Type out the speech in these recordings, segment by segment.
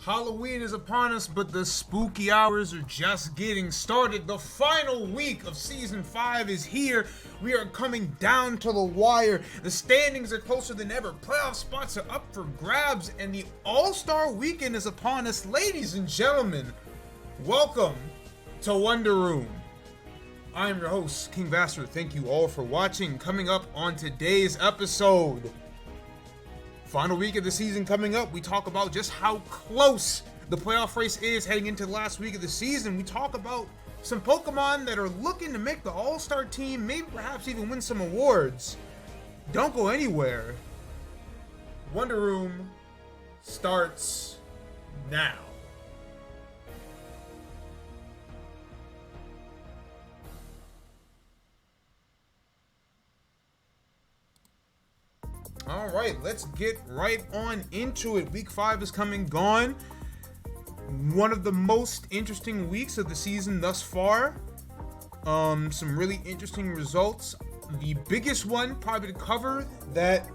Halloween is upon us, but the spooky hours are just getting started. The final week of Season 5 is here. We are coming down to the wire. The standings are closer than ever. Playoff spots are up for grabs, and the All-Star Weekend is upon us. Ladies and gentlemen, welcome to Wonder Room. I am your host, King Vasser. Thank you all for watching. Coming up on today's episode, final week of the season coming up, we talk about just how close the playoff race is heading into the last week of the season. We talk about some Pokemon that are looking to make the All-Star team, maybe perhaps even win some awards. Don't go anywhere. Wonder Room starts now. All right, let's get right on into it. Week 5 is come and gone. One of the most interesting weeks of the season thus far. Some really interesting results. The biggest one probably to cover, that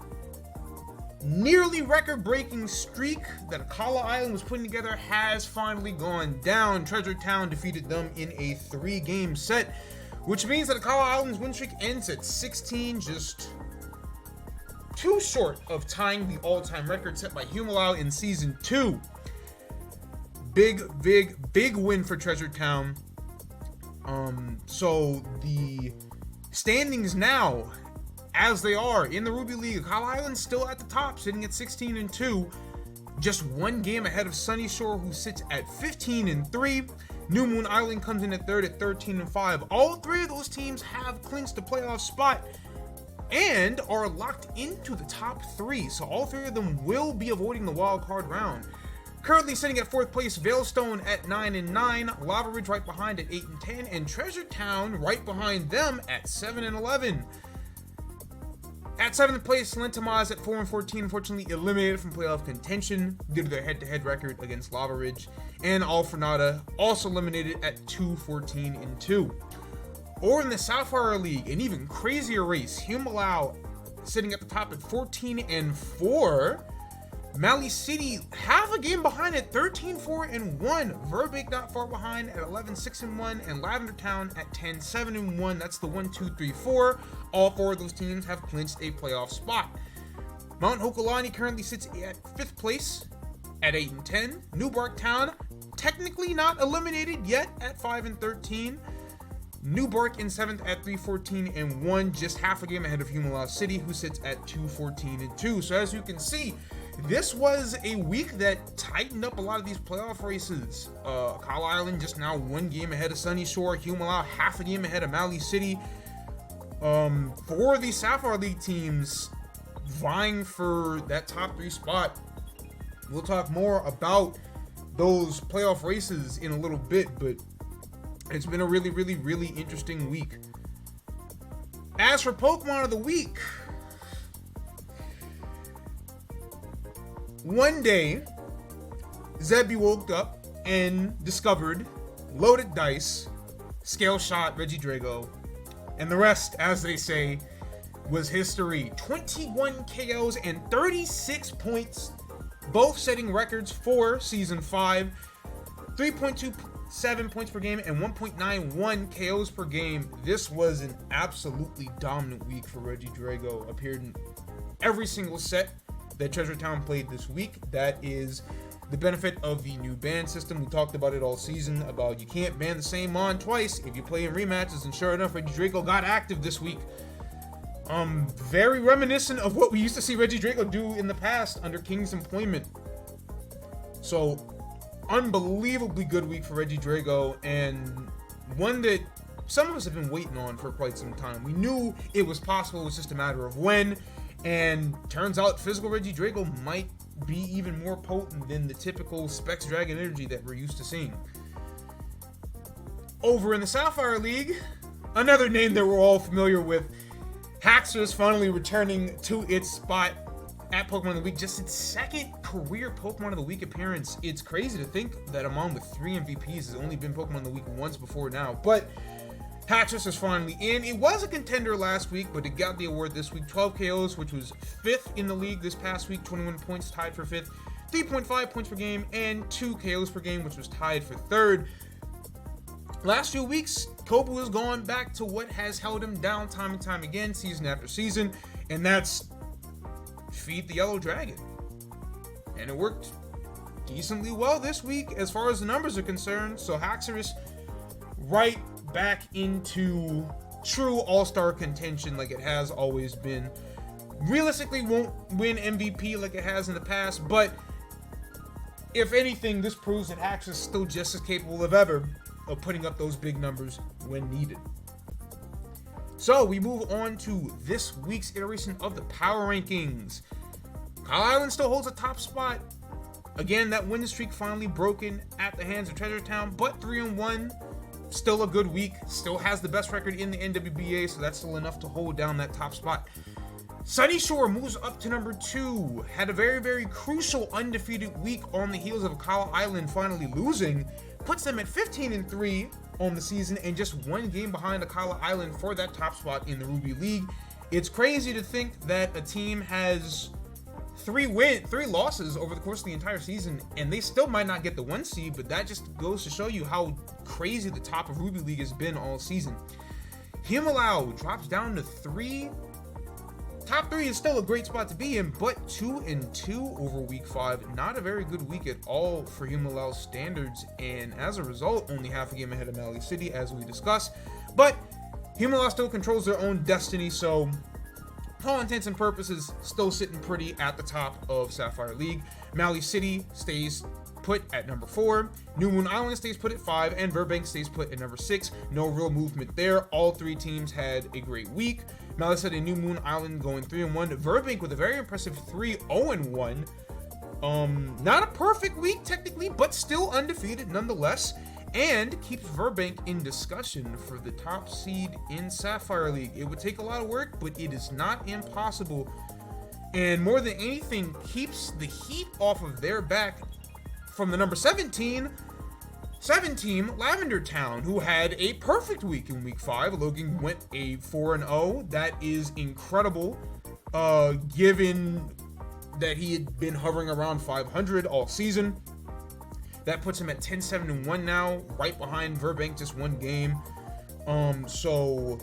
nearly record-breaking streak that Akala Island was putting together has finally gone down. Treasure Town defeated them in a 3-game set, which means that Akala Island's win streak ends at 16, just too short of tying the all-time record set by Humalau in Season 2. Big win for Treasure Town. So the standings now, as they are in the Ruby League, Akala Island still at the top, sitting at 16-2, just one game ahead of Sunny Shore, who sits at 15-3. New Moon Island comes in at third at 13-5. All three of those teams have clinched the playoff spot and are locked into the top 3, so all 3 of them will be avoiding the wild card round. Currently sitting at 4th place, Veilstone at 9-9, Lava Ridge right behind at 8-10, and Treasure Town right behind them at 7-11. At 7th place, Lentamaz at 4-14, unfortunately eliminated from playoff contention due to their head-to-head record against Lava Ridge, and Alfrenada also eliminated at 2-14-2. Or in the Sapphire League, an even crazier race, Humalau sitting at the top at 14-4. Mali City half a game behind at 13-4-1. Verbeek not far behind at 11-6-1, and Lavender Town at 10-7-1. That's the 1, 2, 3, 4. All 4 of those teams have clinched a playoff spot. Mount Hokulani currently sits at 5th place at 8-10. New Bark Town technically not eliminated yet at 5-13. New Bark in 7th at 3-14-1, just half a game ahead of Humalau City, who sits at 2-14-2. So as you can see, this was a week that tightened up a lot of these playoff races. Akala Island just now 1 game ahead of Sunny Shore, Humalau half a game ahead of Mali City. 4 of these Sapphire League teams vying for that top 3 spot. We'll talk more about those playoff races in a little bit, but it's been a really interesting week. As for Pokemon of the Week, one day, Zebby woke up and discovered Loaded Dice, Scale Shot, Regidrago, and the rest, as they say, was history. 21 KOs and 36 points, both setting records for Season 5. 3.27 points per game and 1.91 KOs per game. This was an absolutely dominant week for Regidrago. Appeared in every single set that Treasure Town played this week. That is the benefit of the new ban system. We talked about it all season, about you can't ban the same mon twice if you play in rematches, and sure enough, Regidrago got active this week. Very reminiscent of what we used to see Regidrago do in the past under King's employment. So, unbelievably good week for Regidrago, and one that some of us have been waiting on for quite some time. We knew it was possible, it was just a matter of when, and turns out physical Regidrago might be even more potent than the typical Specs Dragon energy that we're used to seeing. Over in the Sapphire League, another name that we're all familiar with, Haxor is finally returning to its spot at Pokemon of the Week, just its 2nd career Pokemon of the Week appearance. It's crazy to think that a Mon with 3 MVPs has only been Pokemon of the Week once before now, but Haxor is finally in. It was a contender last week, but it got the award this week. 12 KOs, which was 5th in the league this past week, 21 points, tied for 5th. 3.5 points per game, and 2 KOs per game, which was tied for third. Last few weeks, Kobu has gone back to what has held him down time and time again, season after season, and that's feed the Yellow Dragon. And it worked decently well this week as far as the numbers are concerned. So Haxorus right back into true all-star contention like it has always been. Realistically won't win MVP like it has in the past, but if anything, this proves that Haxorus is still just as capable of ever of putting up those big numbers when needed. So we move on to this week's iteration of the power rankings. Kyle Island still holds a top spot. Again, that win streak finally broken at the hands of Treasure Town, but 3-1, still a good week. Still has the best record in the NWBA, so that's still enough to hold down that top spot. Sunny Shore moves up to number 2. Had a very, very crucial undefeated week on the heels of Kyle Island finally losing. Puts them at 15-3 on the season and just 1 game behind Kyle Island for that top spot in the Ruby League. It's crazy to think that a team has 3 losses over the course of the entire season, and they still might not get the 1 seed, but that just goes to show you how crazy the top of Ruby League has been all season. Himalau drops down to 3. Top 3 is still a great spot to be in, but 2-2 over week 5. Not a very good week at all for Himalau's standards, and as a result, only half a game ahead of Mali City, as we discussed. But Himalau still controls their own destiny, so for all intents and purposes, still sitting pretty at the top of Sapphire League. Mali City stays put at number 4. New Moon Island stays put at 5, and Burbank stays put at number 6. No real movement there. All 3 teams had a great week. Mali City and New Moon Island going 3-1. Burbank with a very impressive 3-0-1. Not a perfect week technically, but still undefeated nonetheless, and keeps Burbank in discussion for the top seed in Sapphire League. It would take a lot of work, but it is not impossible, and more than anything, keeps the heat off of their back from the number 7 team, Lavender Town, who had a perfect week in week 5. Logan went a 4-0. That is incredible, given that he had been hovering around 500 all season. That puts him at 10-7-1 now, right behind Burbank, just 1 game. So,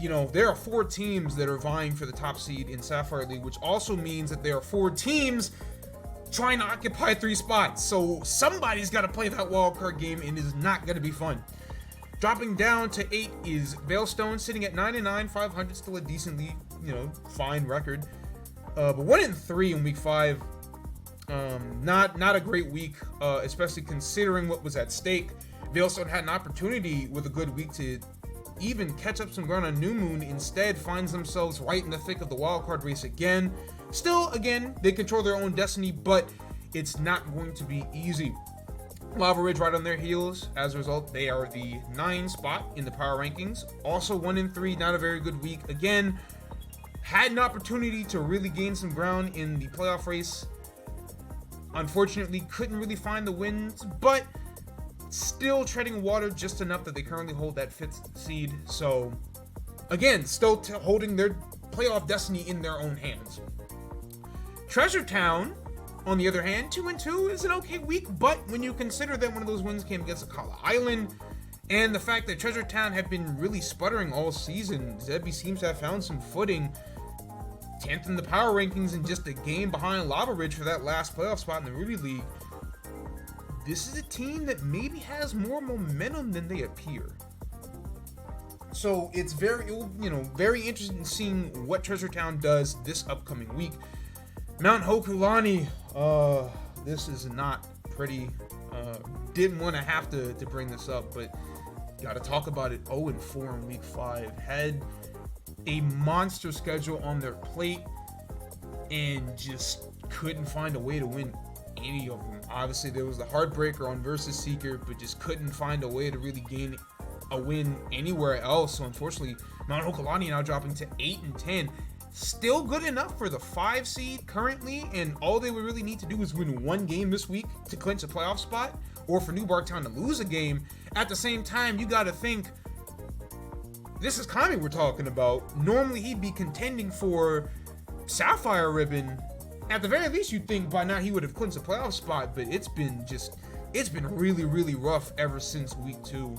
you know, there are 4 teams that are vying for the top seed in Sapphire League, which also means that there are 4 teams trying to occupy 3 spots. So somebody's got to play that wildcard game, and it is not going to be fun. Dropping down to 8 is Veilstone, sitting at 9-9, 500, still a decently, fine record. But 1-3 in week 5. Not a great week, especially considering what was at stake. Veilstone had an opportunity with a good week to even catch up some ground on New Moon. Instead, finds themselves right in the thick of the wildcard race again. Still, again, they control their own destiny, but it's not going to be easy. Lava Ridge right on their heels. As a result, they are the 9 spot in the power rankings. Also 1-3, not a very good week. Again, had an opportunity to really gain some ground in the playoff race. Unfortunately, couldn't really find the wins, but still treading water just enough that they currently hold that 5th seed. So, again, still holding their playoff destiny in their own hands. Treasure Town, on the other hand, 2-2 is an okay week, but when you consider that one of those wins came against Akala Island, and the fact that Treasure Town have been really sputtering all season, Zebby seems to have found some footing. 10th in the power rankings and just a game behind Lava Ridge for that last playoff spot in the Ruby League. This is a team that maybe has more momentum than they appear. So it's very interesting in seeing what Treasure Town does this upcoming week. Mount Hokulani, this is not pretty. Didn't want to have to bring this up, but got to talk about it. 0-4 in week 5. Had a monster schedule on their plate and just couldn't find a way to win any of them. Obviously, there was the heartbreaker on Versus Seeker, but just couldn't find a way to really gain a win anywhere else. So unfortunately, Mount Hokulani now dropping to 8-10. Still good enough for the 5 seed currently, and all they would really need to do is win 1 game this week to clinch a playoff spot, or for New Barktown to lose a game. At the same time, you got to think, this is Kami we're talking about. Normally, he'd be contending for Sapphire Ribbon at the very least, you'd think by now he would have clinched a playoff spot, but it's been really, really rough ever since week 2.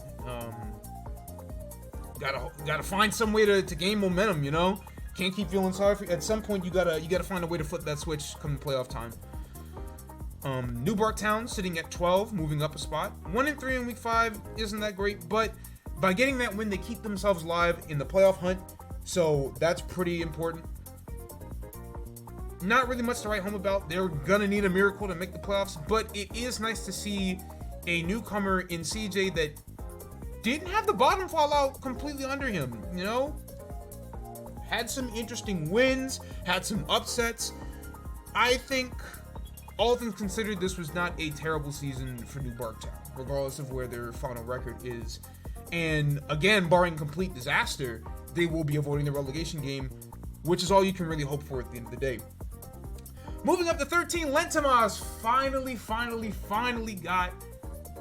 Gotta find some way to gain momentum, you know? Can't keep feeling sorry for you. At some point, you gotta find a way to flip that switch come playoff time. New Barktown sitting at 12, moving up a spot. 1-3 in week 5 isn't that great, but by getting that win, they keep themselves live in the playoff hunt, so that's pretty important. Not really much to write home about. They're gonna need a miracle to make the playoffs, but it is nice to see a newcomer in CJ that didn't have the bottom fall out completely under him, you know? Had some interesting wins, had some upsets. I think, all things considered, this was not a terrible season for New Barktown, regardless of where their final record is. And again, barring complete disaster, they will be avoiding the relegation game, which is all you can really hope for at the end of the day. Moving up to 13, Lentamas finally got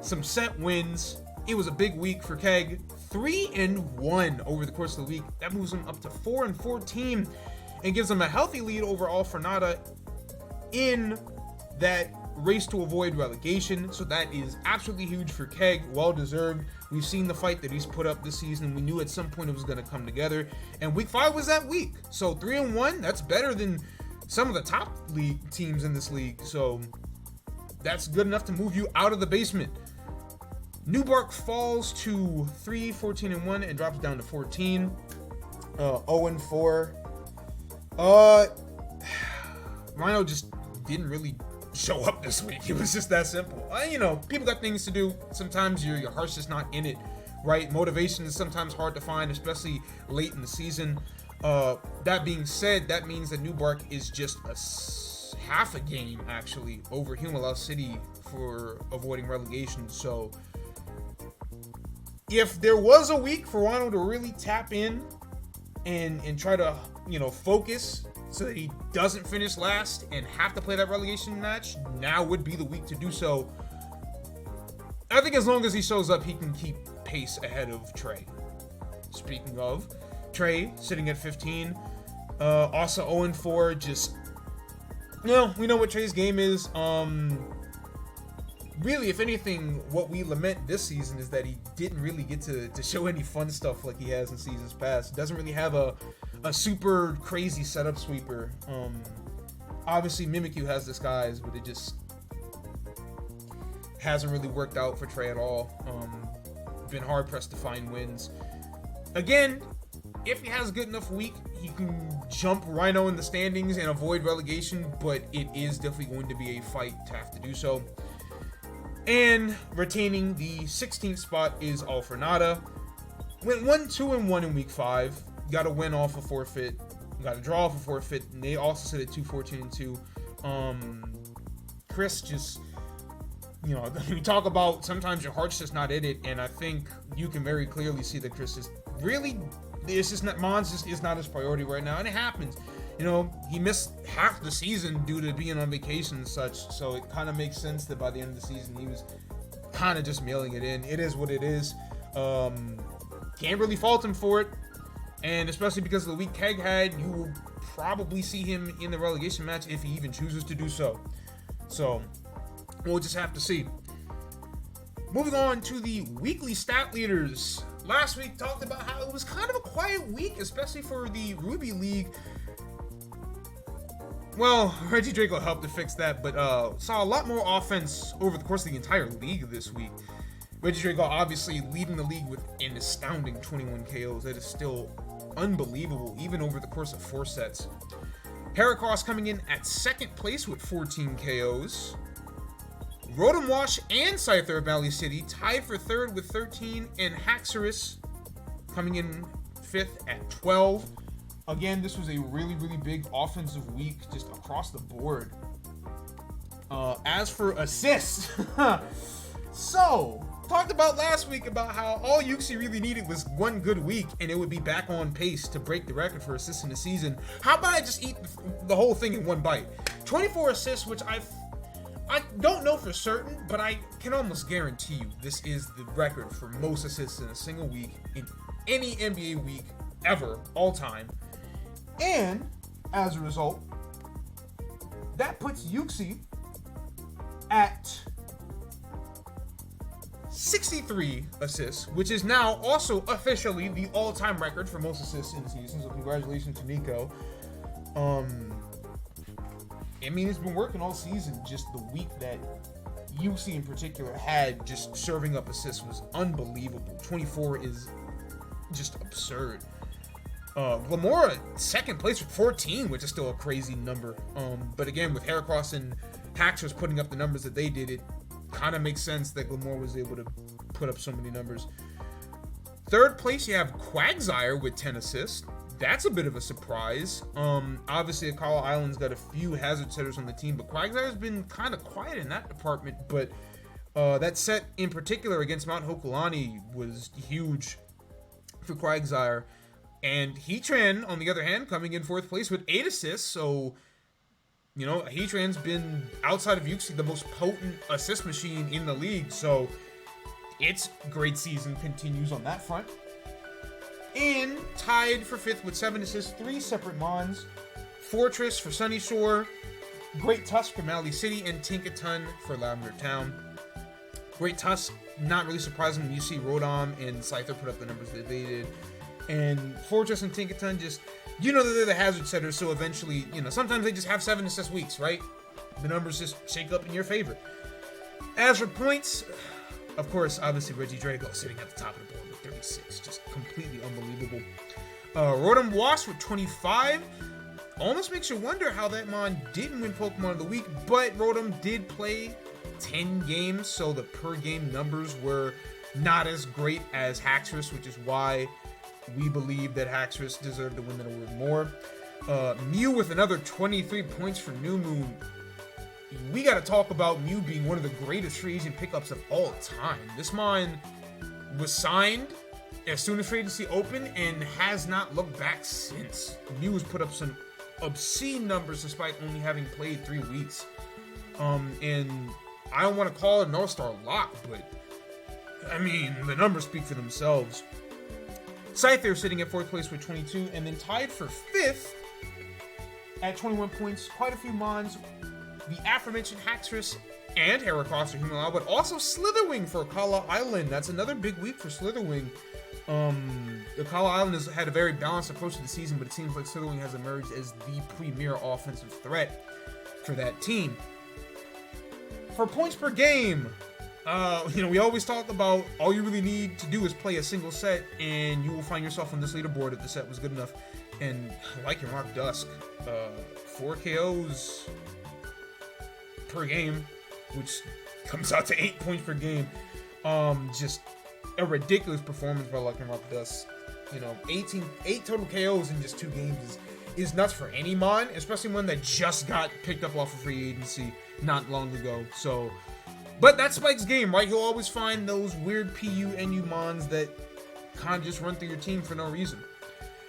some set wins. It was a big week for Keg. 3-1 over the course of the week. That moves them up to 4-14 and gives them a healthy lead over All Fornada in that race to avoid relegation. So that is absolutely huge for Keg. Well deserved. We've seen the fight that he's put up this season. We knew at some point it was going to come together. And week 5 was that week. So 3-1, that's better than some of the top league teams in this league. So that's good enough to move you out of the basement. New Bark falls to 3-14-1 and drops down to 14. 0-4. Rhino just didn't really show up this week. It was just that simple. You know, people got things to do. Sometimes your heart's just not in it, right? Motivation is sometimes hard to find, especially late in the season. That being said, that means that New Bark is just half a game, actually, over Humalau City for avoiding relegation. So if there was a week for Rhino to really tap in and try to, you know, focus so that he doesn't finish last and have to play that relegation match, now would be the week to do so. I think as long as he shows up, he can keep pace ahead of Trey. Speaking of, Trey sitting at 15, also 0-4, just, you know, we know what Trey's game is. Really, if anything, what we lament this season is that he didn't really get to show any fun stuff like he has in seasons past. Doesn't really have a super crazy setup sweeper. Obviously, Mimikyu has disguise, but it just hasn't really worked out for Trey at all. Been hard pressed to find wins. Again, if he has a good enough week, he can jump Rhino in the standings and avoid relegation, but it is definitely going to be a fight to have to do so. And retaining the 16th spot is All Fornada. Went 1-2-1 in week 5. Got a win off a forfeit. Got a draw off a forfeit. And they also sit at 2-14-2. Chris just, you know, we talk about sometimes your heart's just not in it, and I think you can very clearly see that Chris is really, it's just not, Mons just is not his priority right now, and it happens. You know, he missed half the season due to being on vacation and such, so it kind of makes sense that by the end of the season he was kind of just mailing it in. It is what it is. Can't really fault him for it, and especially because of the week Keg had, you will probably see him in the relegation match if he even chooses to do so. So we'll just have to see. Moving on to the weekly stat leaders. Last week talked about how it was kind of a quiet week, especially for the Ruby League. Well, Reggie Draco helped to fix that, but saw a lot more offense over the course of the entire league this week. Reggie Draco obviously leading the league with an astounding 21 KOs. That is still unbelievable, even over the course of 4 sets. Heracross coming in at second place with 14 KOs. Rotom Wash and Scyther of Valley City tied for third with 13, and Haxorus coming in 5th at 12. Again, this was a really, really big offensive week just across the board. As for assists, so talked about last week about how all Yuxi really needed was one good week and it would be back on pace to break the record for assists in the season. How about I just eat the whole thing in one bite? 24 assists, which I don't know for certain, but I can almost guarantee you this is the record for most assists in a single week in any NBA week ever, all time. And as a result, That puts Yuxi at 63 assists, which is now also officially the all-time record for most assists in the season. So congratulations to Nico. I mean, it's been working all season. Just the week that Yuxi in particular had just serving up assists was unbelievable. 24 is just absurd. Glamora second place with 14, which is still a crazy number. But again, with Heracross and Haxorus putting up the numbers that they did, it kind of makes sense that Glamora was able to put up so many numbers. Third place, you have Quagsire with 10 assists. That's a bit of a surprise. Obviously, Akala Island's got a few hazard setters on the team, but Quagsire's been kind of quiet in that department. But that set in particular against Mount Hokulani was huge for Quagsire. And Heatran, on the other hand, coming in fourth place with 8 assists. So, you know, Heatran's been, outside of Yuxi, the most potent assist machine in the league. So, its great season continues on that front. And tied for 5th with 7 assists, 3 separate Mons. Fortress for Sunny Shore, Great Tusk for Mali City, and Tinkaton for Lavender Town. Great Tusk, not really surprising when you see Rodom and Scyther put up the numbers that they did. And Fortress and Tinkaton just, you know that they're the hazard setters, so eventually, you know, sometimes they just have 7 assist weeks, right? The numbers just shake up in your favor. As for points, of course, obviously Reggie Drago sitting at the top of the board with 36. Just completely unbelievable. Rotom Wasp with 25. Almost makes you wonder how that Mon didn't win Pokemon of the Week, but Rotom did play 10 games, so the per game numbers were not as great as Haxorus, which is why we believe that Haxorus deserved to win that award more. Mew with another 23 points for New Moon. We got to talk about Mew being one of the greatest free agent pickups of all time. This Mon was signed as soon as free agency opened and has not looked back since. Mew has put up some obscene numbers despite only having played 3 weeks. And I don't want to call it an all-star lock, but I mean, the numbers speak for themselves. Scyther sitting at 4th place with 22, and then tied for 5th at 21 points. Quite a few Mons. The aforementioned Haxorus and Heracross for Humalao, but also Slitherwing for Akala Island. That's another big week for Slitherwing. Akala Island has had a very balanced approach to the season, but it seems like Slitherwing has emerged as the premier offensive threat for that team. For points per game, you know, we always talk about all you really need to do is play a single set, and you will find yourself on this leaderboard if the set was good enough. And like in Rock Dusk, 4 KOs per game, which comes out to 8 points per game. Just a ridiculous performance by Luck and Rock Dust. You know, 8 total KOs in just 2 games is nuts for any Mon, especially one that just got picked up off of free agency not long ago. So, but that's Spike's game, right? He'll always find those weird PU-NU Mons that kind of just run through your team for no reason.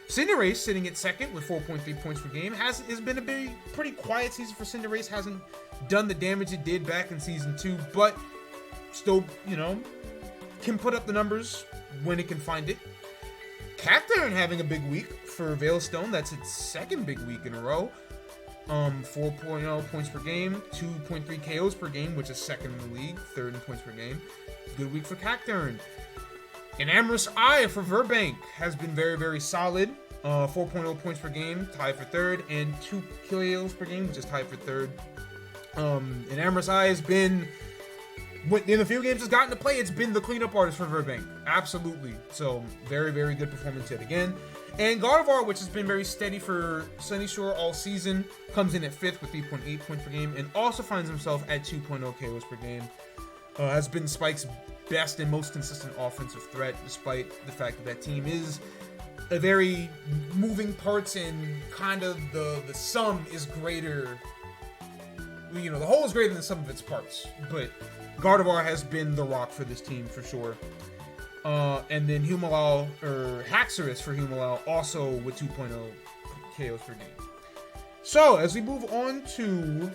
Cinderace sitting at 2nd with 4.3 points per game. Has been a pretty quiet season for Cinderace. Hasn't done the damage it did back in Season 2, but still, you know, can put up the numbers when it can find it. Cacturne having a big week for Veilstone. That's its 2nd big week in a row. 4.0 points per game, 2.3 KOs per game, which is 2nd in the league, 3rd in points per game. Good week for Cacturne. And Amorous Eye for Verbank has been very, very solid. 4.0 points per game, tied for 3rd, and 2 KOs per game, which is tied for 3rd. And Amorous Eye has been, in the few games it's gotten to play, it's been the cleanup artist for Verbank. Absolutely. So, very, very good performance yet again. And Gardevoir, which has been very steady for Sunny Shore all season, comes in at 5th with 3.8 points per game, and also finds himself at 2.0 KOs per game. Has been Spike's best and most consistent offensive threat, despite the fact that that team is a very moving parts and kind of the sum is greater. You know, the whole is greater than the sum of its parts, but Gardevoir has been the rock for this team for sure. And then Haxorus for Humalao also with 2.0 KOs per game. So, as we move on to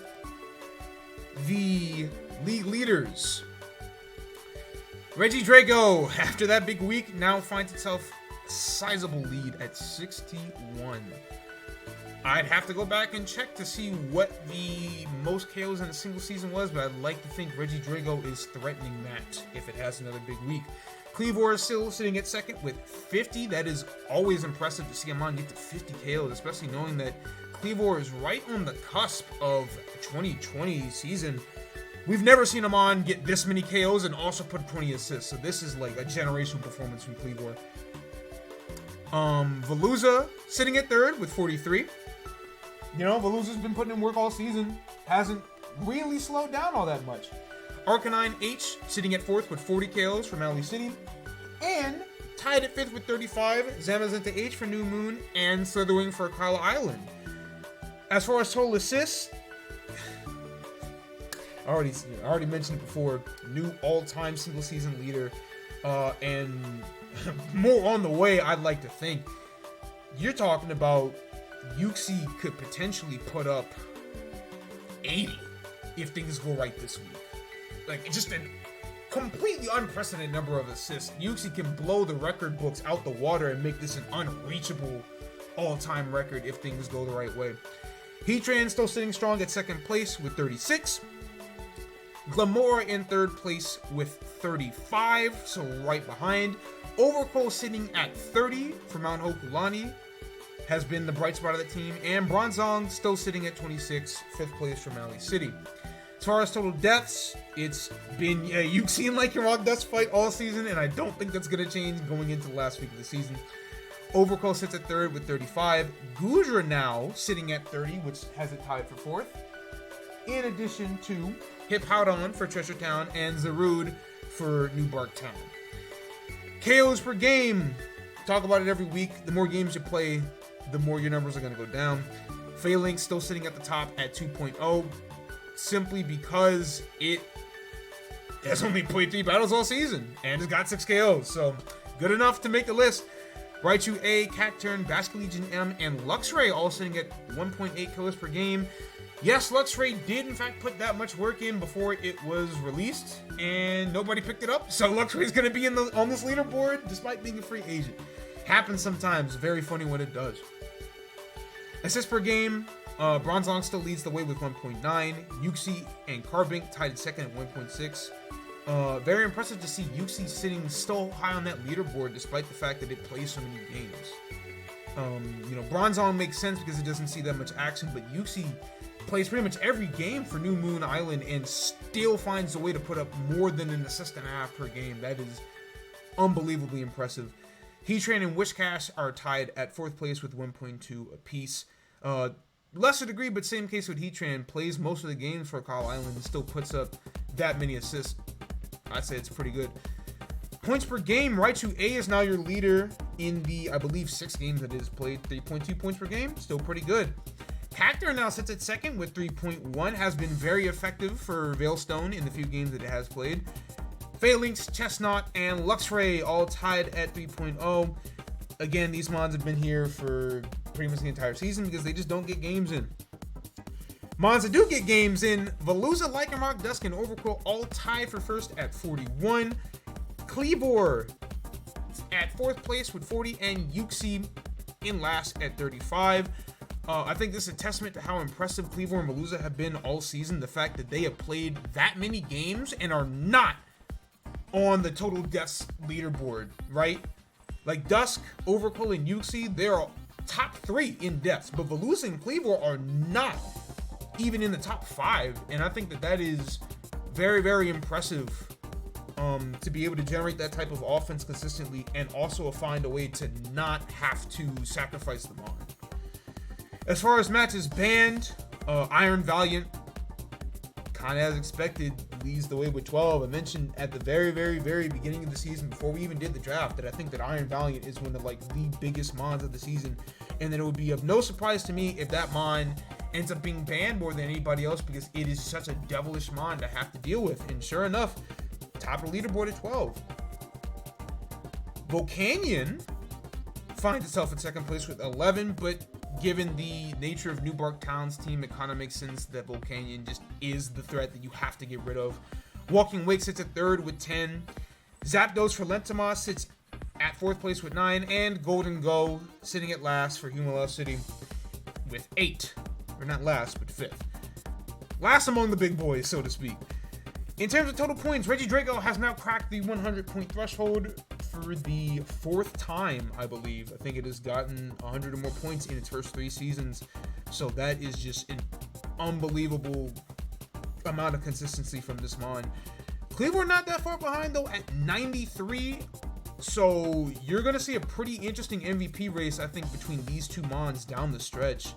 the league leaders, Reggie Drago, after that big week, now finds itself a sizable lead at 61. I'd have to go back and check to see what the most KOs in a single season was, but I'd like to think Reggie Drago is threatening that if it has another big week. Cleavor is still sitting at second with 50. That is always impressive to see him on get to 50 KOs, especially knowing that Cleavor is right on the cusp of 2020 season. We've never seen him on get this many KOs and also put 20 assists, so this is like a generational performance from Cleavor. Veluza sitting at third with 43. You know, Veluza's been putting in work all season. Hasn't really slowed down all that much. Arcanine H sitting at fourth with 40 KOs from Alley City. And tied at fifth with 35, Zamazenta H for New Moon and Slitherwing for Akala Island. As far as total assists, I already mentioned it before, new all-time single season leader, and more on the way, I'd like to think. You're talking about Yuxi could potentially put up 80 if things go right this week. Like, just a completely unprecedented number of assists. Yuxi can blow the record books out the water and make this an unreachable all-time record if things go the right way. Heatran still sitting strong at second place with 36. Glamora in third place with 35, so right behind. Overcoal sitting at 30 for Mount Hokulani, has been the bright spot of the team. And Bronzong still sitting at 26, fifth place from Alley City. As far as total deaths, it's been Yuxi and Lycanroc dust fight all season, and I don't think that's going to change going into the last week of the season. Overcoal sits at third with 35. Gudra now sitting at 30, which has it tied for fourth. In addition to Hippowdon for Treasure Town and Zarude for New Bark Town. KOs per game. Talk about it every week. The more games you play, the more your numbers are going to go down. Phalanx still sitting at the top at 2.0, simply because it has only played 3 battles all season and has got 6 KOs, so good enough to make the list. Raichu A, Cacturne, Basculegion M, and Luxray all sitting at 1.8 KOs per game. Yes, Luxray did in fact put that much work in before it was released, and nobody picked it up, so Luxray is going to be on this leaderboard despite being a free agent. Happens sometimes, very funny when it does. Assists per game, Bronzong still leads the way with 1.9. Yuxi and Carbink tied at second at 1.6. Very impressive to see Yuxi sitting so high on that leaderboard despite the fact that it plays so many games. Bronzong makes sense because it doesn't see that much action, but Yuxi plays pretty much every game for New Moon Island and still finds a way to put up more than an assist and a half per game. That is unbelievably impressive. Heatran and Wishcash are tied at fourth place with 1.2 apiece. Lesser degree, but same case with Heatran. Plays most of the games for Akala Island and still puts up that many assists. I'd say it's pretty good. Points per game, Raichu A is now your leader in the, I believe, 6 games that it has played. 3.2 points per game, still pretty good. Cacturne now sits at second with 3.1, has been very effective for Veilstone in the few games that it has played. Phalanx, Chestnut, and Luxray all tied at 3.0. Again, these mods have been here for pretty much the entire season because they just don't get games in. Mods that do get games in, Veluza, Lycanroc, Dusk, and Overcoat all tied for first at 41. Cleavor at fourth place with 40, and Yuxi in last at 35. I think this is a testament to how impressive Cleavor and Veluza have been all season. The fact that they have played that many games and are not on the total deaths leaderboard, right? Like Dusk, Overcoat, and Yuxi, they're top 3 in deaths, but Veluza and Cleavor are not even in the top 5, and I think that is very, very impressive to be able to generate that type of offense consistently and also find a way to not have to sacrifice them on. As far as matches banned, Iron Valiant, kind of as expected, leads the way with 12. I mentioned at the very, very, very beginning of the season, before we even did the draft, that I think that Iron Valiant is one of the biggest mons of the season, and that it would be of no surprise to me if that mon ends up being banned more than anybody else because it is such a devilish mon to have to deal with. And sure enough, top of the leaderboard at 12. Volcanion finds itself in second place with 11, but given the nature of New Bark Town's team, it kind of makes sense that Volcanion just is the threat that you have to get rid of. Walking Wake sits at third with 10. Zapdos for Lentamos sits at fourth place with 9. And Golden Go sitting at last for Humala City with 8. Or not last, but 5th. Last among the big boys, so to speak. In terms of total points, Reggie Drago has now cracked the 100-point threshold for the 4th time, I believe. I think it has gotten 100 or more points in its first 3 seasons. So that is just an unbelievable amount of consistency from this Mon. Cleveland not that far behind, though, at 93. So you're going to see a pretty interesting MVP race, I think, between these two Mons down the stretch.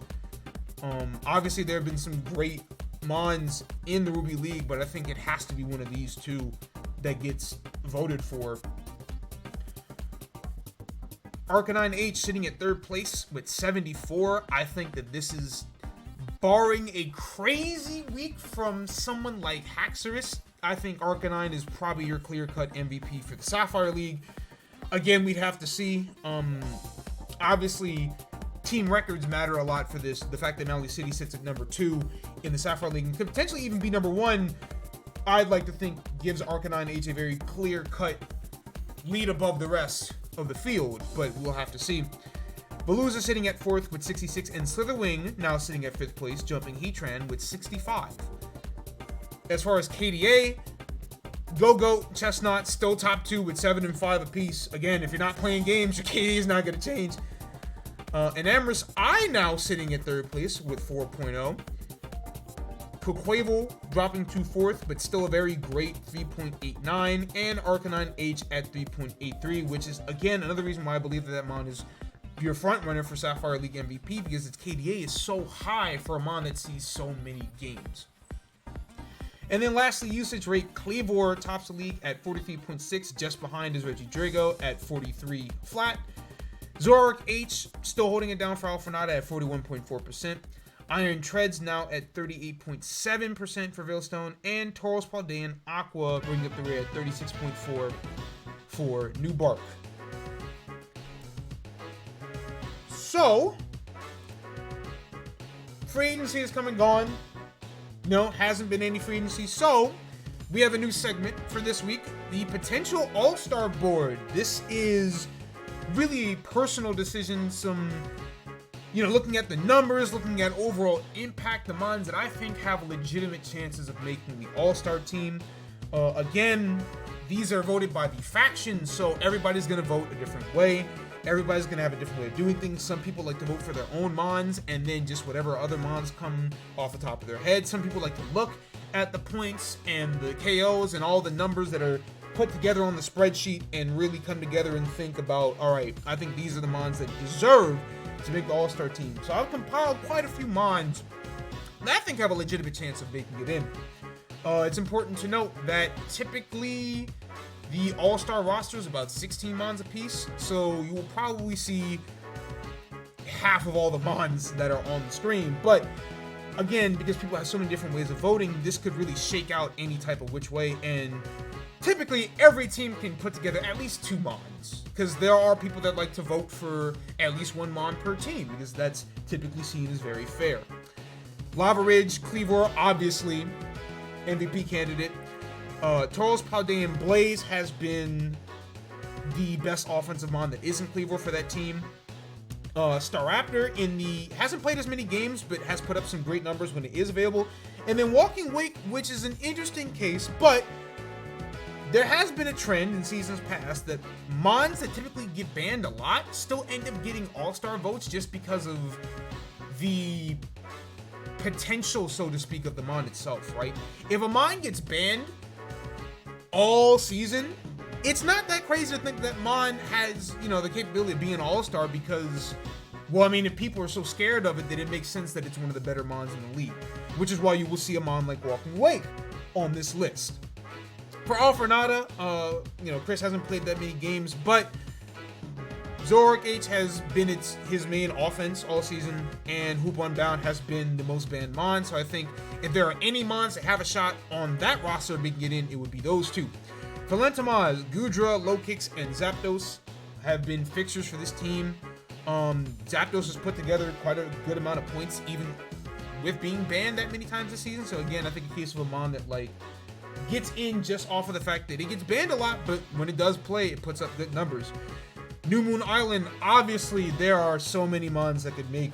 Obviously, there have been some great Mons in the Ruby League, but I think it has to be one of these two that gets voted for. Arcanine H sitting at 3rd place with 74. I think that this is, barring a crazy week from someone like Haxorus, I think Arcanine is probably your clear-cut MVP for the Sapphire League. Again, we'd have to see. Obviously, team records matter a lot for this. The fact that Maui City sits at number 2 in the Sapphire League and could potentially even be number 1, I'd like to think gives Arcanine H a very clear-cut lead above the rest of the field, but we'll have to see. Veluza sitting at 4th with 66, and Slitherwing now sitting at 5th place, jumping Heatran with 65. As far as KDA, Go-Goat, Chestnut still top 2 with 7 and 5 apiece. Again, if you're not playing games, your KDA is not going to change. And Amorous I now sitting at 3rd place with 4.0. Coquavel dropping to 4th, but still a very great 3.89. And Arcanine H at 3.83, which is, again, another reason why I believe that Mon is your front runner for Sapphire League MVP, because its KDA is so high for a Mon that sees so many games. And then lastly, usage rate, Cleavor tops the league at 43.6, just behind is Reggie Drago at 43 flat. Zoroark H still holding it down for Alphanata at 41.4%. Iron Treads now at 38.7% for Veilstone. And Tauros Paldean Aqua bringing up the rear at 36.4% for New Bark. So, free agency is come and gone. No, hasn't been any free agency. So, we have a new segment for this week, the potential All-Star Board. This is really a personal decision, some, looking at the numbers, looking at overall impact, the Mons that I think have legitimate chances of making the All-Star team. Again, these are voted by the faction, so everybody's going to vote a different way. Everybody's going to have a different way of doing things. Some people like to vote for their own Mons and then just whatever other Mons come off the top of their head. Some people like to look at the points and the KOs and all the numbers that are put together on the spreadsheet and really come together and think about, all right, I think these are the Mons that deserve to make the All-Star team. So I've compiled quite a few Mons that I think have a legitimate chance of making it in. It's important to note that typically the All-Star roster is about 16 Mons apiece, so you will probably see half of all the Mons that are on the screen. But again, because people have so many different ways of voting, this could really shake out any type of which way, and typically every team can put together at least 2 Mons, because there are people that like to vote for at least 1 Mon per team, because that's typically seen as very fair. Lava Ridge, Cleavor, obviously MVP candidate. Tauros Paldean Blaze has been the best offensive Mon that isn't Cleavor for that team. Staraptor hasn't played as many games, but has put up some great numbers when it is available. And then Walking Wake, which is an interesting case, but there has been a trend in seasons past that Mons that typically get banned a lot still end up getting All-Star votes just because of the potential, so to speak, of the Mon itself, right? If a Mon gets banned all season, it's not that crazy to think that Mon has, the capability of being an All-Star because, if people are so scared of it, then it makes sense that it's one of the better Mons in the league, which is why you will see a Mon like Walking Wake on this list. For Alphanata, Chris hasn't played that many games, but Zoroark H has been his main offense all season, and Hoop Unbound has been the most banned Mon, so I think if there are any Mons that have a shot on that roster to get in, it would be those 2. Valentamaz, Gudra, Lokix, and Zapdos have been fixtures for this team. Zapdos has put together quite a good amount of points, even with being banned that many times this season, so again, I think a case of a Mon that, gets in just off of the fact that it gets banned a lot, but when it does play, it puts up good numbers. New Moon Island, obviously, there are so many Mons that could make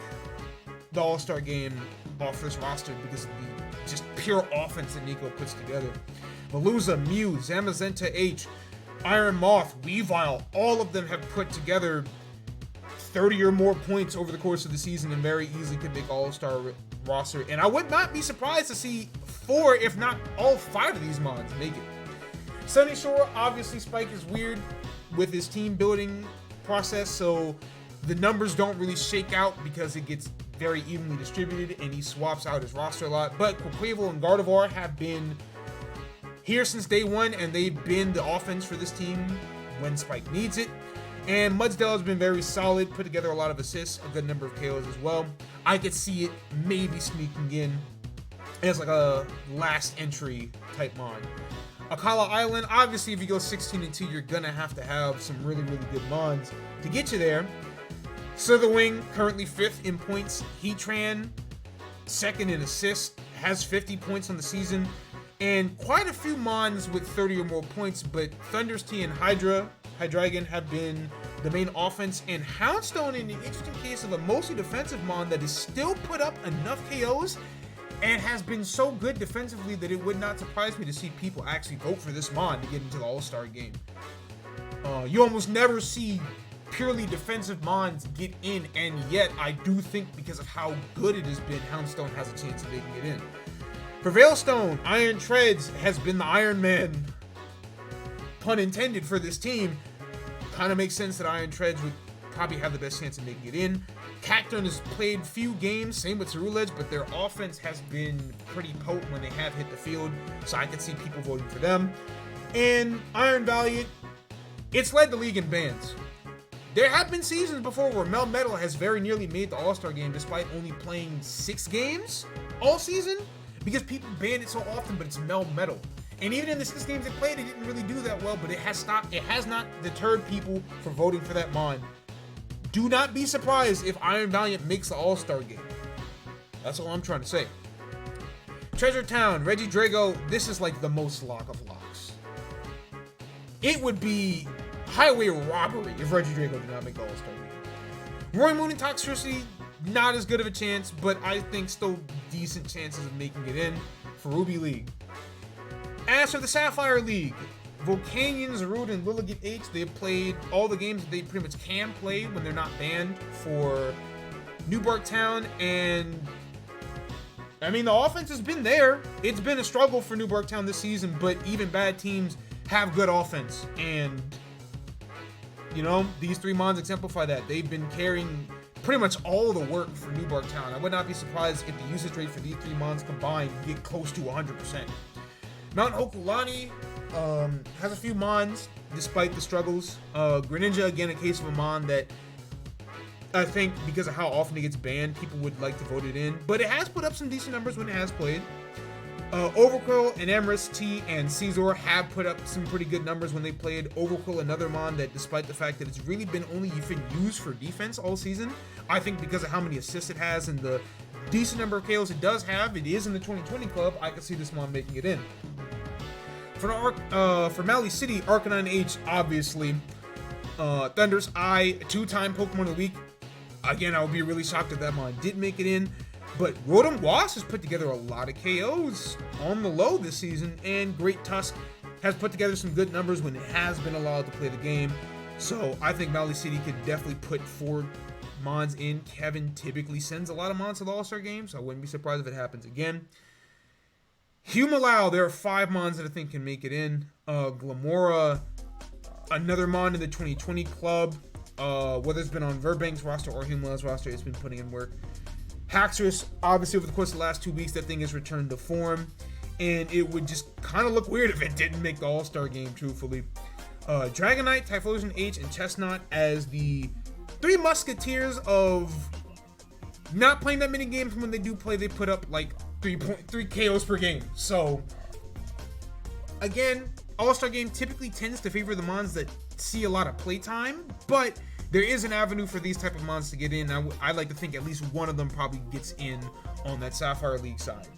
the All-Star game off this roster because of the just pure offense that Nico puts together. Veluza, Mew, Zamazenta H, Iron Moth, Weavile, all of them have put together 30 or more points over the course of the season and very easily could make All-Star roster. And I would not be surprised to see 4, if not all 5 of these mons make it. Sunny Shore, obviously Spike is weird with his team building process, so the numbers don't really shake out because it gets very evenly distributed and he swaps out his roster a lot. But Quavo and Gardevoir have been here since day one, and they've been the offense for this team when Spike needs it. And Mudsdale has been very solid, put together a lot of assists, a good number of KOs as well. I could see it maybe sneaking in as like a last entry type mon. Akala Island, obviously if you go 16-2, you're gonna have to have some really, really good mons to get you there. Slitherwing, currently 5th in points. Heatran, 2nd in assists, has 50 points on the season. And quite a few mons with 30 or more points, but Thunder's Tea and Hydreigon have been the main offense, and Houndstone in an interesting case of a mostly defensive mon that has still put up enough KOs and has been so good defensively that it would not surprise me to see people actually vote for this mon to get into the All-Star game. You almost never see purely defensive mons get in, and yet I do think because of how good it has been, Houndstone has a chance of making it in. For Veilstone, Iron Treads has been the Iron Man, pun intended, for this team. Kind of makes sense that Iron Treads would probably have the best chance of making it in. Cacturn has played few games, same with Ceruledge, but their offense has been pretty potent when they have hit the field, so I could see people voting for them. And Iron Valiant, it's led the league in bans. There have been seasons before where Melmetal has very nearly made the All-Star game despite only playing 6 games all season, because people ban it so often, but it's Melmetal. And even in the 6 games they played, it didn't really do that well, but it has not deterred people from voting for that mon. Do not be surprised if Iron Valiant makes the All-Star game. That's all I'm trying to say. Treasure Town, Regidrago, this is like the most lock of locks. It would be highway robbery if Regidrago did not make the All-Star game. Roy Moon and Toxtricity, not as good of a chance, but I think still decent chances of making it in for Ruby League. As for the Sapphire League, Volcanion, Zarude, and Lilligant H, they have played all the games that they pretty much can play when they're not banned for New Bark Town, and I mean, the offense has been there. It's been a struggle for New Bark Town this season, but even bad teams have good offense, and you know, these 3 mons exemplify that. They've been carrying pretty much all the work for New Bark Town. I would not be surprised if the usage rate for these 3 mons combined get close to 100%. Mount Hokulani has a few mons despite the struggles. Greninja, again, a case of a mon that I think because of how often it gets banned, people would like to vote it in. But it has put up some decent numbers when it has played. Overquill and Emrys, T, and Caesar have put up some pretty good numbers when they played. Overquill, another mon that despite the fact that it's really been only been used for defense all season, I think because of how many assists it has and the decent number of KOs it does have, it is in the 2020 club, I could see this mon making it in. For Mali City, Arcanine H, obviously. Thunder's Eye, 2-time Pokemon of the Week. Again, I would be really shocked if that mon did make it in. But Rotom Wass has put together a lot of KOs on the low this season, and Great Tusk has put together some good numbers when it has been allowed to play the game. So I think Mali City could definitely put 4 mons in. Kevin typically sends a lot of mons to the All-Star game, so I wouldn't be surprised if it happens again. Humalao, there are 5 mons that I think can make it in. Glamora, another mon in the 2020 club. Whether it's been on Verbank's roster or Humalao's roster, it's been putting in work. Haxorus, obviously over the course of the last 2 weeks, that thing has returned to form. And it would just kind of look weird if it didn't make the All-Star game, truthfully. Dragonite, Typhlosion H, and Chestnut as the 3 musketeers of not playing that many games. When they do play, they put up like 3 KOs per game. So, again, All-Star game typically tends to favor the mons that see a lot of playtime, but there is an avenue for these type of mons to get in. I like to think at least one of them probably gets in on that Sapphire League side.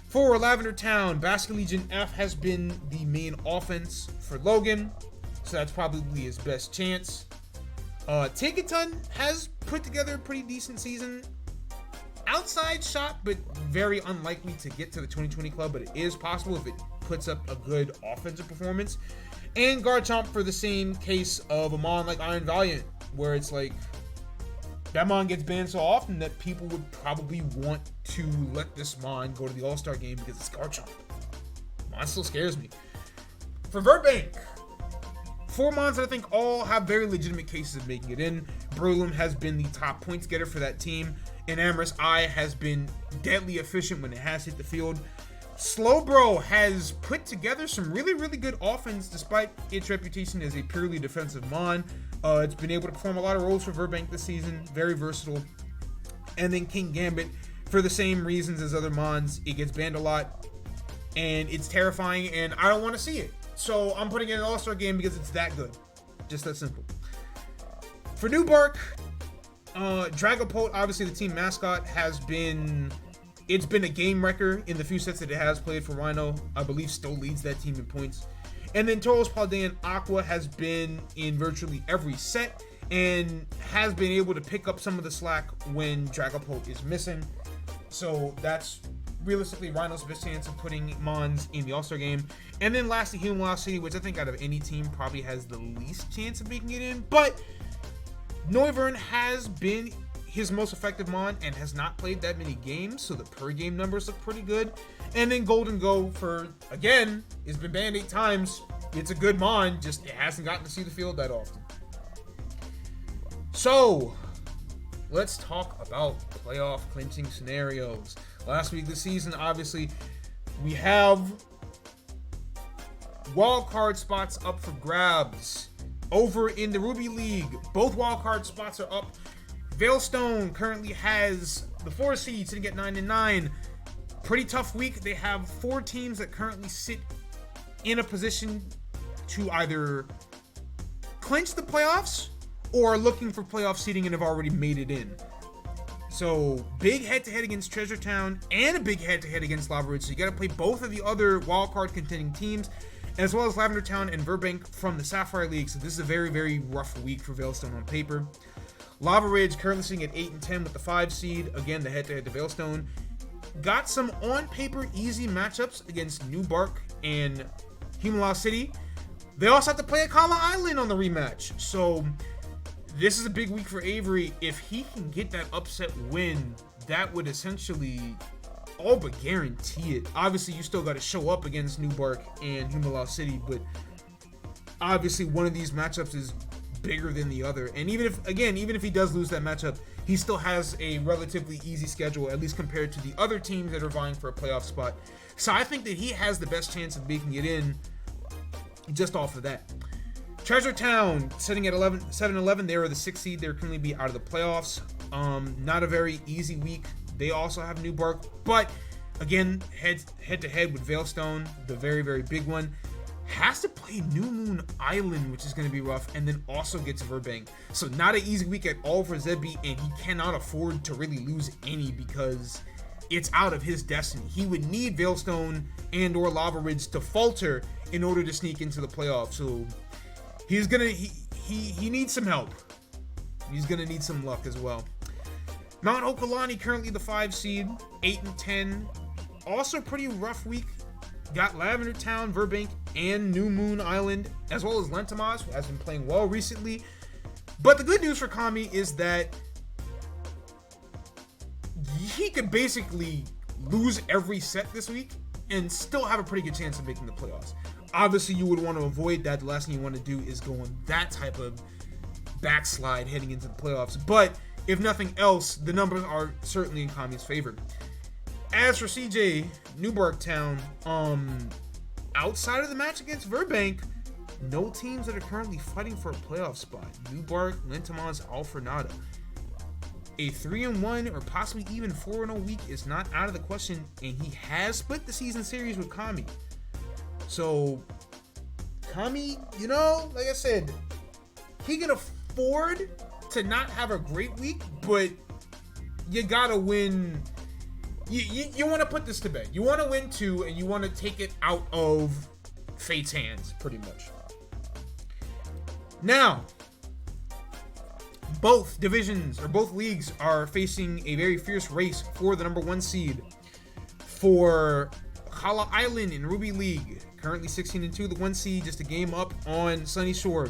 For Lavender Town, Basculegion F has been the main offense for Logan, so that's probably his best chance. Tinkaton has put together a pretty decent season. outside shot, but very unlikely to get to the 2020 club, but it is possible if it puts up a good offensive performance. And Garchomp for the same case of a mon like Iron Valiant, where it's like that mon gets banned so often that people would probably want to let this mon go to the All-Star game because it's Garchomp. Mon still scares me. For Verbank, 4 mons that I think all have very legitimate cases of making it in. Breloom has been the top points getter for that team, and Amorous Eye has been deadly efficient when it has hit the field. Slowbro has put together some really, really good offense despite its reputation as a purely defensive mon. It's been able to perform a lot of roles for Verbank this season, very versatile. And then King Gambit, for the same reasons as other mons, it gets banned a lot, and it's terrifying, and I don't want to see it. So I'm putting it in an All-Star game because it's that good. Just that simple. For New Bark, Dragapult, obviously the team mascot, it's been a game wrecker in the few sets that it has played for Rhino. I believe still leads that team in points. And then Tauros Paldean Aqua has been in virtually every set and has been able to pick up some of the slack when Dragapult is missing. So that's realistically Rhino's best chance of putting mons in the All-Star game. And then lastly, Human Velocity, which I think out of any team probably has the least chance of making it in. But Noivern has been his most effective mon and has not played that many games, so the per game numbers look pretty good. And then Golden Go for, again, it's been banned 8 times. It's a good mon, just it hasn't gotten to see the field that often. So let's talk about playoff clinching scenarios. Last week this season, obviously, we have wildcard spots up for grabs. Over in the Ruby League, both wildcard spots are up. Veilstone currently has the 4 seed sitting at 9-9. Pretty tough week. They have 4 teams that currently sit in a position to either clinch the playoffs or are looking for playoff seeding and have already made it in. So, big head-to-head against Treasure Town and a big head-to-head against Lava Ridge. So you got to play both of the other wildcard contending teams, as well as Lavender Town and Verbank from the Sapphire League. So this is a very, very rough week for Veilstone on paper. Lava Ridge currently sitting at 8-10 with the 5 seed. Again, the head-to-head to Veilstone. Got some on-paper easy matchups against New Bark and Humala City. They also have to play at Kala Island on the rematch. So this is a big week for Avery. If he can get that upset win, that would essentially all but guarantee it. Obviously, you still got to show up against New Bark and Humala City, but obviously one of these matchups is bigger than the other. And even if he does lose that matchup, he still has a relatively easy schedule, at least compared to the other teams that are vying for a playoff spot. So I think that he has the best chance of making it in just off of that. Treasure Town sitting at 7-11. They are the 6th seed. They're currently be out of the playoffs. Not a very easy week. They also have New Bark, but again, head to head with Veilstone, the very, very big one. Has to play New Moon Island, which is going to be rough, and then also gets Verbank. So not an easy week at all for Zebby, and he cannot afford to really lose any because it's out of his destiny. He would need Veilstone and or Lava Ridge to falter in order to sneak into the playoffs. So he's gonna he needs some help. He's gonna need some luck as well. Mount Okalani currently the 5 seed, 8-10. Also pretty rough week. Got Lavender Town, Verbank, and New Moon Island, as well as Lentamas, who has been playing well recently. But the good news for Kami is that he could basically lose every set this week and still have a pretty good chance of making the playoffs. Obviously, you would want to avoid that. The last thing you want to do is go on that type of backslide heading into the playoffs. But if nothing else, the numbers are certainly in Kami's favor. As for CJ, New Bark Town, outside of the match against Verbank, no teams that are currently fighting for a playoff spot. New Bark, Lentamas, Alfrenada. A 3-1 or possibly even 4-0 week is not out of the question, and he has split the season series with Kami. So, Kami, like I said, he can afford to not have a great week, but you gotta win. You want to put this to bed. You want to win 2, and you want to take it out of Fate's hands, pretty much. Now, both divisions or both leagues are facing a very fierce race for the number 1 seed. For Kala Island in Ruby League, currently 16-2, the 1 seed, just a game up on Sunny Shore.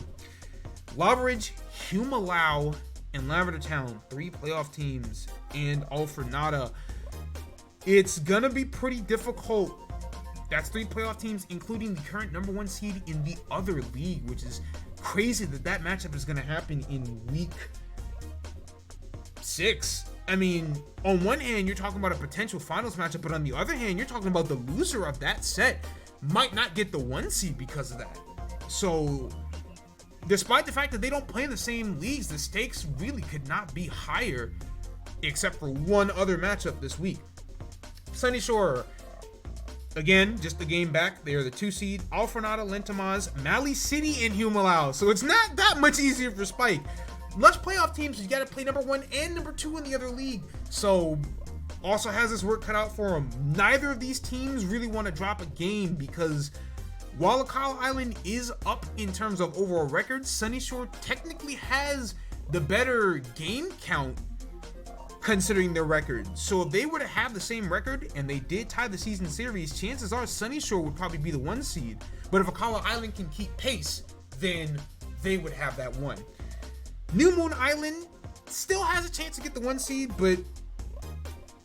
Lava Ridge, Humalau, and Lavender Town, 3 playoff teams, and Alfrenada. It's gonna be pretty difficult. That's 3 playoff teams, including the current number 1 seed in the other league, which is crazy that matchup is gonna happen in week 6. I mean, on one hand, you're talking about a potential finals matchup, but on the other hand, you're talking about the loser of that set might not get the 1 seed because of that. So, despite the fact that they don't play in the same leagues, the stakes really could not be higher, except for one other matchup this week. Sunny Shore, again, just the game back. They are the 2 seed. Alfrenada, Lentamaz, Mali City, and Humalau. So it's not that much easier for Spike. Much playoff teams, you got to play number 1 and number 2 in the other league. So also has this work cut out for them. Neither of these teams really want to drop a game because while Akala Island is up in terms of overall records, Sunny Shore technically has the better game count considering their record. So if they were to have the same record and they did tie the season series, chances are Sunny Shore would probably be the 1 seed. But if Akala Island can keep pace, then they would have that 1. New Moon Island still has a chance to get the 1 seed, but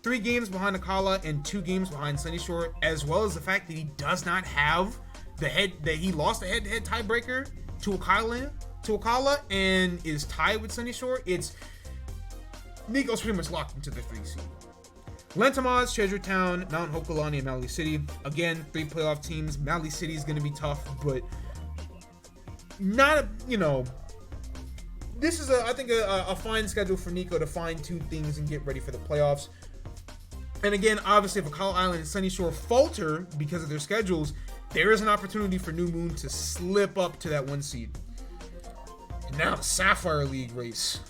3 games behind Akala and 2 games behind Sunny Shore, as well as the fact that he does not have he lost the head-to-head tiebreaker to Akala and is tied with Sunny Shore. Nico's pretty much locked into the 3 seed. Lentamaz, Treasure Town, Mount Hokulani, and Mali City. Again, 3 playoff teams. Mali City is going to be tough, but not this is I think a fine schedule for Nico to fine-tune things and get ready for the playoffs. And again, obviously, if Akala Island and Sunny Shore falter because of their schedules, there is an opportunity for New Moon to slip up to that 1 seed. And now the Sapphire League race.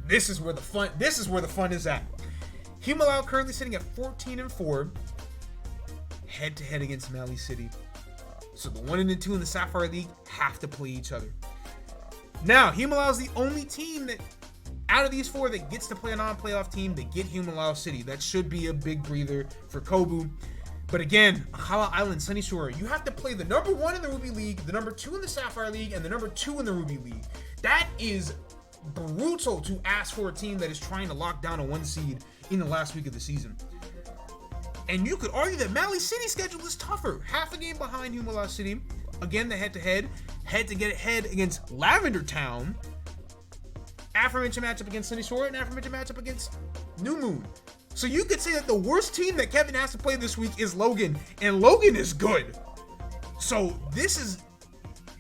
This is where the fun is at. Humalau currently sitting at 14-4, head-to-head against Mali City. So the 1 and the 2 in the Sapphire League have to play each other. Now, Humalau is the only team that, out of these 4, that gets to play a non-playoff team. They get Humalau City. That should be a big breather for Kobu. But again, Akala Island, Sunny Shore, you have to play the number 1 in the Ruby League, the number 2 in the Sapphire League, and the number 2 in the Ruby League. That is brutal to ask for a team that is trying to lock down a 1 seed in the last week of the season. And you could argue that Mali City's schedule is tougher. Half a game behind Humalau City. Again, the head-to-head against Lavender Town. Aforementioned matchup against Sunny Shore, and aforementioned matchup against New Moon. So you could say that the worst team that Kevin has to play this week is Logan, and Logan is good. So this is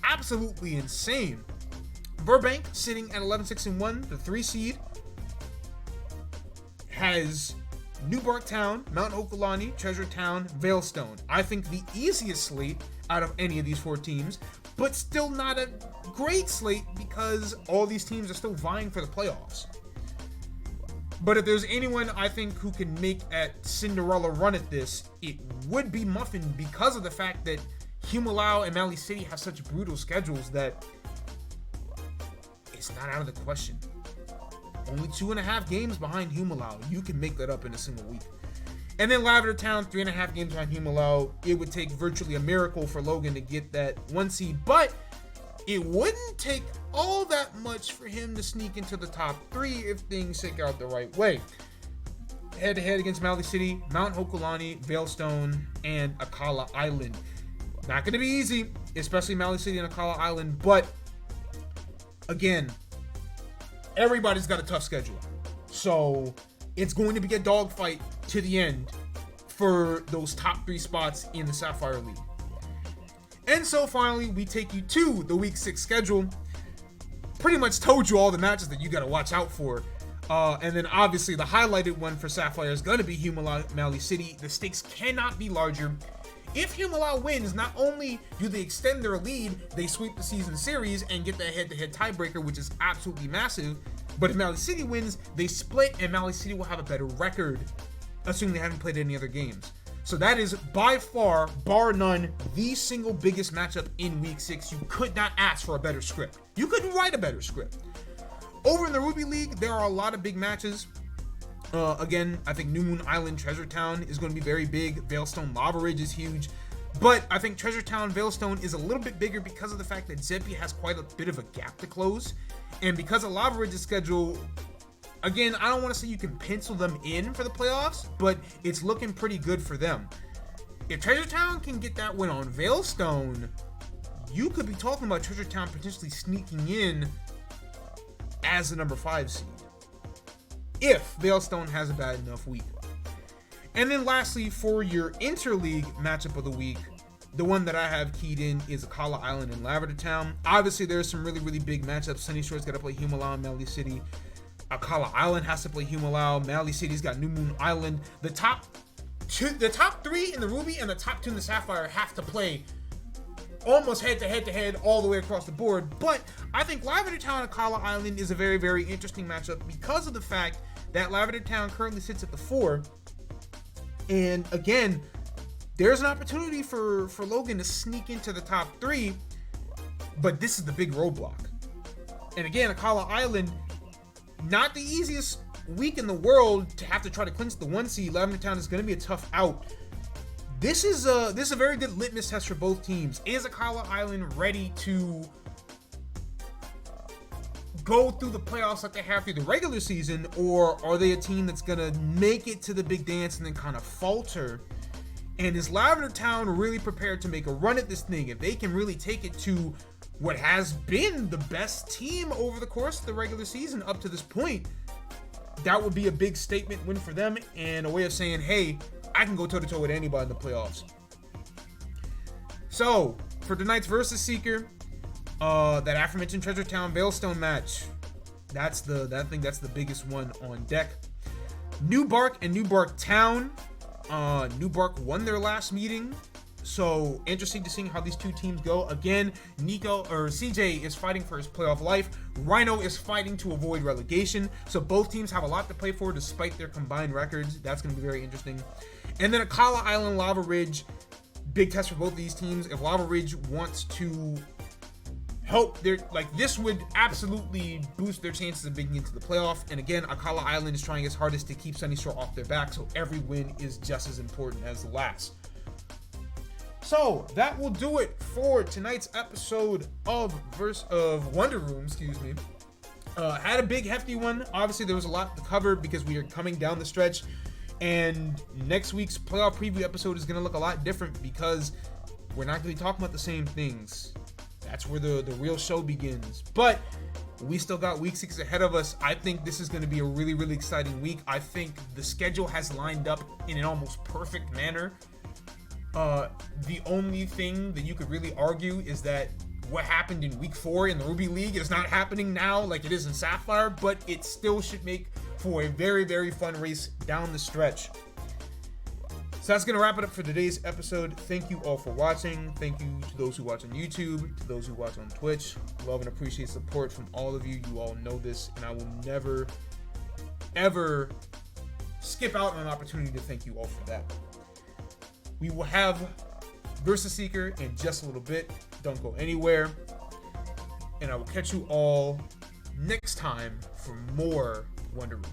absolutely insane. Burbank sitting at 11-6-1, the 3 seed, has Newbark Town, Mount Hokulani, Treasure Town, Veilstone. I think the easiest slate out of any of these 4 teams, but still not a great slate because all these teams are still vying for the playoffs. But if there's anyone I think who can make a Cinderella run at this, it would be Muffin because of the fact that Humalau and Mali City have such brutal schedules that it's not out of the question. Only 2.5 games behind Humalau. You can make that up in a single week. And then Lavender Town, 3.5 games behind Humalau. It would take virtually a miracle for Logan to get that 1 seed, but it wouldn't take all that much for him to sneak into the top 3 if things shake out the right way. Head-to-head against Mali City, Mount Hokulani, Veilstone, and Akala Island. Not going to be easy, especially Mali City and Akala Island, but again, everybody's got a tough schedule. So it's going to be a dogfight to the end for those top 3 spots in the Sapphire League. And so finally, we take you to the Week 6 schedule. Pretty much told you all the matches that you got to watch out for. And then obviously the highlighted one for Sapphire is going to be Humalau Mali City. The stakes cannot be larger. If Humalau wins, not only do they extend their lead, they sweep the season series and get that head-to-head tiebreaker, which is absolutely massive. But if Mali City wins, they split and Mali City will have a better record, assuming they haven't played any other games. So that is by far, bar none, the single biggest matchup in Week 6. You could not ask for a better script. You couldn't write a better script. Over in the Ruby League, there are a lot of big matches. Again, I think New Moon Island, Treasure Town is going to be very big. Veilstone, Lava Ridge is huge. But I think Treasure Town, Veilstone is a little bit bigger because of the fact that Zeppy has quite a bit of a gap to close. And because of Lava Ridge's schedule, again, I don't want to say you can pencil them in for the playoffs, but it's looking pretty good for them. If Treasure Town can get that win on Veilstone, you could be talking about Treasure Town potentially sneaking in as the number 5 seed, if Veilstone has a bad enough week. And then lastly, for your interleague matchup of the week, the one that I have keyed in is Akala Island and Lavender Town. Obviously, there's some really, really big matchups. Sunny Shore's got to play Humalau and Mali City. Akala Island has to play Humalau. Mali City's got New Moon Island. The top 3 in the Ruby and the top 2 in the Sapphire have to play almost head-to-head all the way across the board. But I think Lavender Town and Akala Island is a very, very interesting matchup because of the fact that Lavender Town currently sits at the 4. And again, there's an opportunity for Logan to sneak into the top 3, but this is the big roadblock. And again, Akala Island, not the easiest week in the world to have to try to clinch the 1 seed. Lavender Town is going to be a tough out. This is a very good litmus test for both teams. Is Akala Island ready to go through the playoffs like they have through the regular season, or are they a team that's gonna make it to the big dance and then kind of falter? And is Lavender Town really prepared to make a run at this thing? If they can really take it to what has been the best team over the course of the regular season up to this point, that would be a big statement win for them and a way of saying, hey, I can go toe-to-toe with anybody in the playoffs. So, for tonight's Versus Seeker, that aforementioned Treasure Town Veilstone match, that's the biggest one on deck. New Bark and New Bark Town. New Bark won their last meeting, so interesting to see how these two teams go. Again, CJ is fighting for his playoff life. Rhino is fighting to avoid relegation. So both teams have a lot to play for despite their combined records. That's going to be very interesting. And then Akala Island, Lava Ridge, big test for both of these teams. If Lava Ridge wants to help this would absolutely boost their chances of making it into the playoff. And again, Akala Island is trying its hardest to keep Sunny Shore off their back, so every win is just as important as the last. So that will do it for tonight's episode of Wonder Room, Had a big hefty one. Obviously there was a lot to cover because we are coming down the stretch, and next week's playoff preview episode is going to look a lot different because we're not going to be talking about the same things. That's where the real show begins. But we still got week 6 ahead of us. I think this is going to be a really, really exciting week. I think the schedule has lined up in an almost perfect manner. The only thing that you could really argue is that what happened in week 4 in the Ruby League is not happening now like it is in Sapphire, but it still should make for a very, very fun race down the stretch. So that's going to wrap it up for today's episode. Thank you all for watching. Thank you to those who watch on YouTube, to those who watch on Twitch. Love and appreciate support from all of you. You all know this, and I will never, ever skip out on an opportunity to thank you all for that. We will have Versus Seeker in just a little bit. Don't go anywhere. And I will catch you all next time for more Wonder Room.